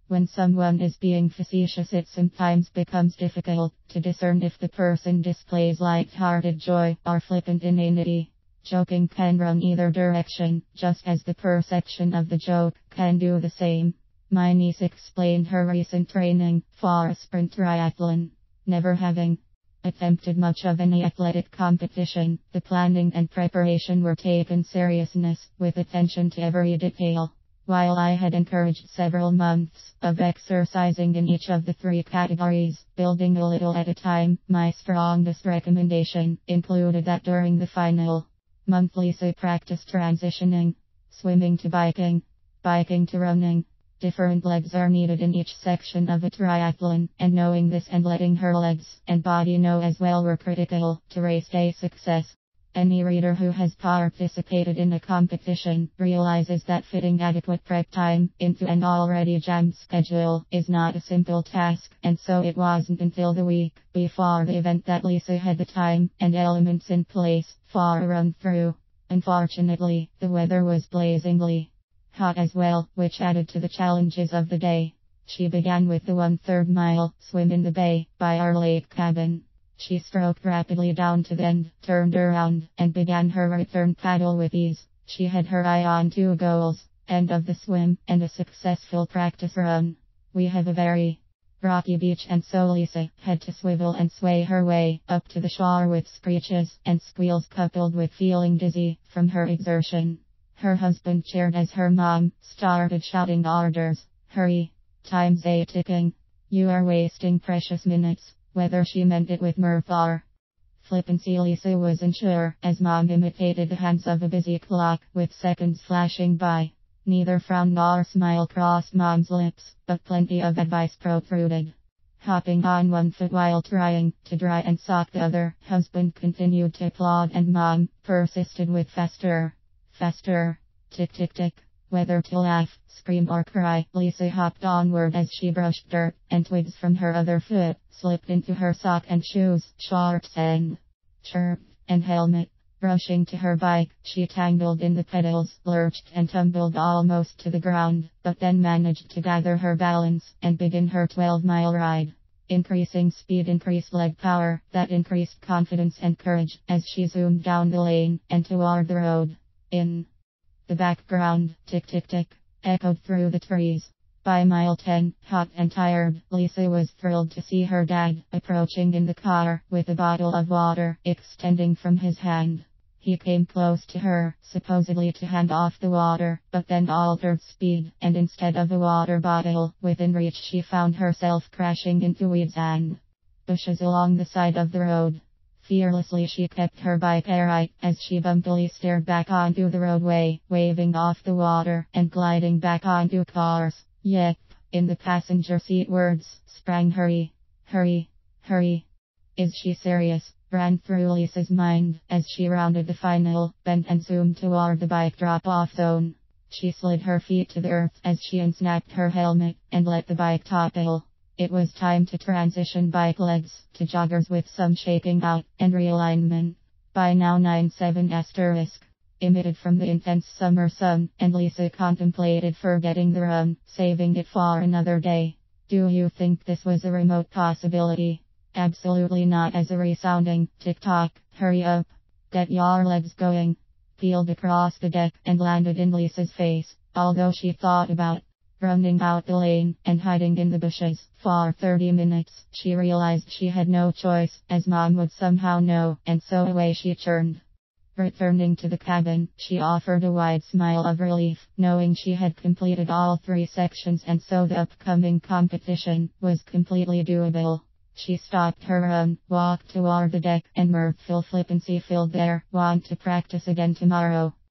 When someone is being facetious, it sometimes becomes difficult to discern if the person displays light-hearted joy or flippant inanity. Joking can run either direction, just as the perception of the joke can do the same. My niece explained her recent training for a sprint triathlon. Never having attempted much of any athletic competition, the planning and preparation were taken seriousness, with attention to every detail. While I had encouraged several months of exercising in each of the 3 categories, building a little at a time, my strongest recommendation included that during the final month Lisa practiced transitioning, swimming to biking, biking to running. Different legs are needed in each section of a triathlon, and knowing this and letting her legs and body know as well were critical to race day success. Any reader who has participated in a competition realizes that fitting adequate prep time into an already jammed schedule is not a simple task, and so it wasn't until the week before the event that Lisa had the time and elements in place for a run through. Unfortunately, the weather was blazingly hot as well, which added to the challenges of the day. She began with the 1/3 mile swim in the bay by our lake cabin. She stroked rapidly down to the end, turned around, and began her return paddle with ease. She had her eye on 2 goals, end of the swim, and a successful practice run. We have a very rocky beach, and so Lisa had to swivel and sway her way up to the shore with screeches and squeals coupled with feeling dizzy from her exertion. Her husband cheered as her mom started shouting orders. Hurry! Time's ticking. You are wasting precious minutes. Whether she meant it with mirth or flippancy, Lisa was unsure, as mom imitated the hands of a busy clock, with seconds flashing by. Neither frown nor smile crossed mom's lips, but plenty of advice protruded. Hopping on one foot while trying to dry and sock the other, husband continued to applaud and mom persisted with faster, faster, tick tick tick. Whether to laugh, scream or cry, Lisa hopped onward as she brushed dirt and twigs from her other foot, slipped into her sock and shoes, shorts and shirt and helmet. Rushing to her bike, she tangled in the pedals, lurched and tumbled almost to the ground, but then managed to gather her balance and begin her 12-mile ride. Increasing speed increased leg power, that increased confidence and courage as she zoomed down the lane and toward the road. In the background, tick tick tick, echoed through the trees. By mile 10, hot and tired, Lisa was thrilled to see her dad approaching in the car with a bottle of water extending from his hand. He came close to her, supposedly to hand off the water, but then altered speed, and instead of a water bottle within reach, she found herself crashing into weeds and bushes along the side of the road. Fearlessly she kept her bike upright as she bumpily steered back onto the roadway, waving off the water and gliding back onto cars. Yep, in the passenger seat words sprang hurry, hurry, hurry. Is she serious? Ran through Lisa's mind as she rounded the final bend and zoomed toward the bike drop-off zone. She slid her feet to the earth as she unsnapped her helmet and let the bike topple. It was time to transition bike legs to joggers with some shaking out and realignment. By now 9/7 emitted from the intense summer sun, and Lisa contemplated forgetting the run, saving it for another day. Do you think this was a remote possibility? Absolutely not, as a resounding tick-tock, hurry up, get your legs going, peeled across the deck and landed in Lisa's face. Although she thought about running out the lane and hiding in the bushes for 30 minutes, she realized she had no choice, as mom would somehow know, and so away she churned. Returning to the cabin, she offered a wide smile of relief, knowing she had completed all 3 sections and so the upcoming competition was completely doable. She stopped her run, walked toward the deck, and mirthful flippancy filled there. Want to practice again tomorrow?